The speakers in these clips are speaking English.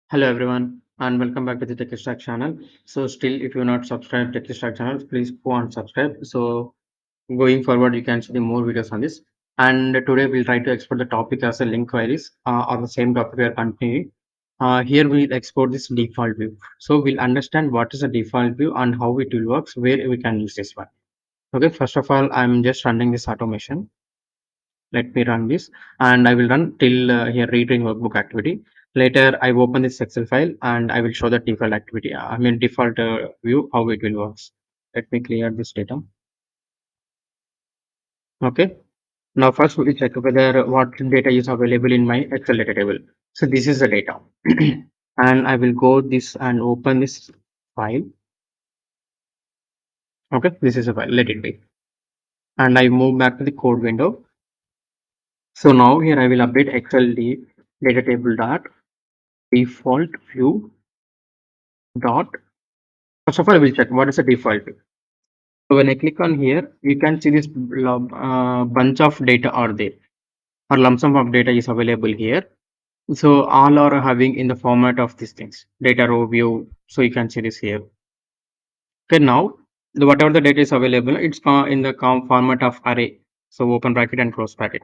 Hello everyone and welcome back to the techystack channel. So still if you're not subscribed to techystack channel, please go and subscribe. So going forward you can see the more videos on this. And today we'll try to explore the topic as a link queries on the same topic we are continuing. Here we'll explore this default view. So we'll understand what is a default view and how it will work, where we can use this one. Okay, first of all, I'm just running this automation. Let me run this and I will run till here reading workbook activity. Later I open this Excel file and I will show the default activity. I mean default view how it will works. Let me clear this data. Okay. Now first we check whether what data is available in my Excel data table. So this is the data. And I will go this and open this file. Okay, this is a file. Let it be. And I move back to the code window. So now here I will update Excel data table dot default view dot. First of all, I will check what is the default. So when I click on here, you can see this bunch of data are there, or lump sum of data is available here. So all are having in the format of these things, data row view. So you can see this here. Okay, now whatever the data is available, it's in the format of array. So open bracket and close bracket.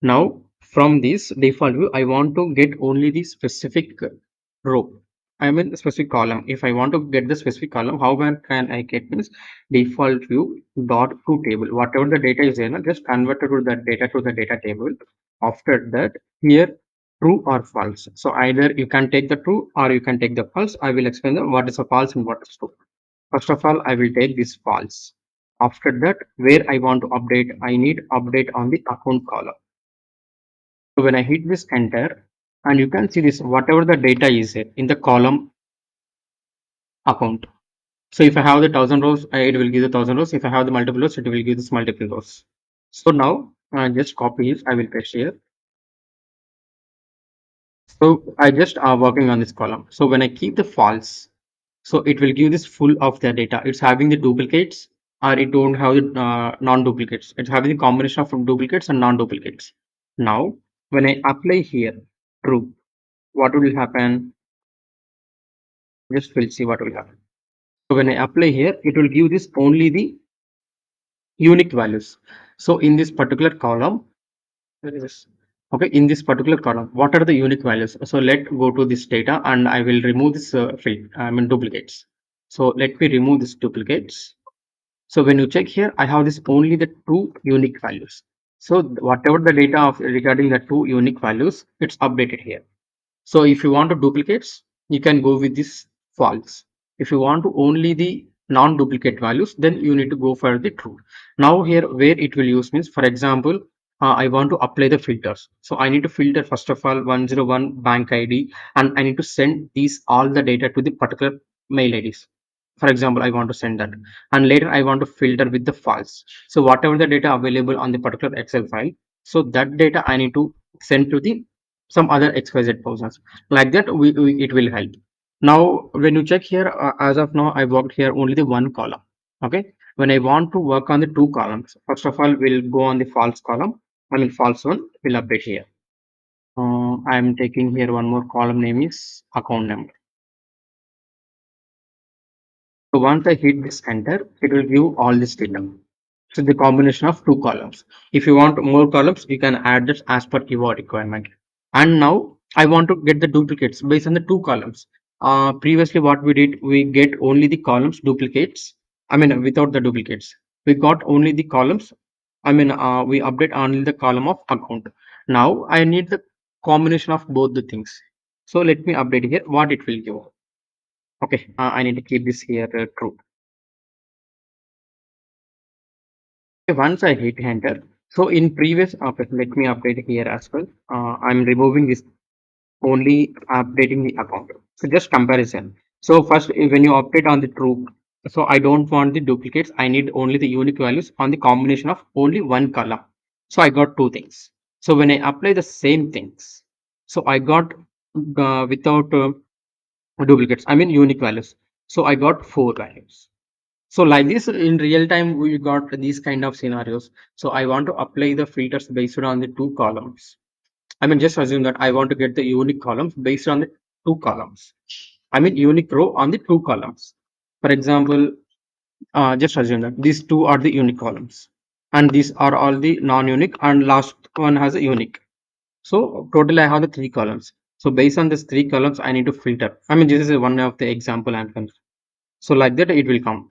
Now from this default view, I want to get only the specific row. I mean specific column. If I want to get the specific column, how can I get this default view dot to table? Whatever the data is there, just convert it to that data to the data table. After that, here true or false. So either you can take the true or you can take the false. I will explain what is a false and what is true. First of all, I will take this false. After that, where I want to update, I need update on the account column. So when I hit this enter, and you can see this, whatever the data is in the column account. So if I have the 1,000 rows, it will give the 1,000 rows. If I have the multiple rows, it will give this multiple rows. So now just copy it. I will paste here. So I just are working on this column. So when I keep the false, so it will give this full of the data. It's having the duplicates or it don't have the non-duplicates. It's having the combination of duplicates and non-duplicates. Now, when I apply here true, what will happen? Just we'll see what will happen. So when I apply here, it will give this only the unique values. So in this particular column, where is this? Okay, in this particular column, what are the unique values? So let go to this data and I will remove this field, I mean duplicates. So let me remove this duplicates. So when you check here, I have this only the two unique values. So whatever the data of regarding the two unique values, it's updated here. So if you want to duplicates, you can go with this false. If you want to only the non-duplicate values, then you need to go for the true. Now here where it will use means, for example, I want to apply the filters. So I need to filter first of all 101 bank ID and I need to send these all the data to the particular mail IDs. For example, I want to send that and later I want to filter with the false. So whatever the data available on the particular Excel file, so that data I need to send to the some other XYZ persons. Like that, it will help. Now, when you check here, as of now, I worked here only the one column. Okay. When I want to work on the two columns, first of all, we'll go on the false column. I mean, false one will update here. I'm taking here one more column name is account number. So once I hit this enter, it will give all this data. So the combination of two columns. If you want more columns, you can add this as per your requirement. And now I want to get the duplicates based on the two columns. Previously, what we did, we get only the columns duplicates. I mean, without the duplicates, we got only the columns. I mean, we update only the column of account. Now I need the combination of both the things. So let me update here what it will give. Okay, I need to keep this here true. Once I hit enter, so in previous, okay, let me update here as well. I'm removing this only updating the account. So just comparison. So first, when you update on the true, so I don't want the duplicates. I need only the unique values on the combination of only one column. So I got two things. So when I apply the same things, so I got without duplicates. I mean unique values. So I got four values. So like this in real time, we got these kind of scenarios. So I want to apply the filters based on the two columns. I mean, just assume that I want to get the unique columns based on the two columns. I mean unique row on the two columns. For example, just assume that these two are the unique columns, and these are all the non-unique, and last one has a unique. So total I have the three columns. So based on these three columns, I need to filter. I mean, this is one of the example and so like that it will come.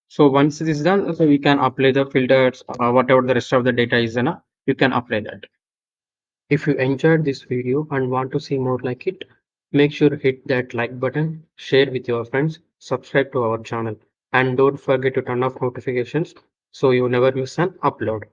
So once this is done, so we can apply the filters, whatever the rest of the data is, you can apply that. If you enjoyed this video and want to see more like it, make sure to hit that like button, share with your friends, subscribe to our channel, and don't forget to turn off notifications so you never miss an upload.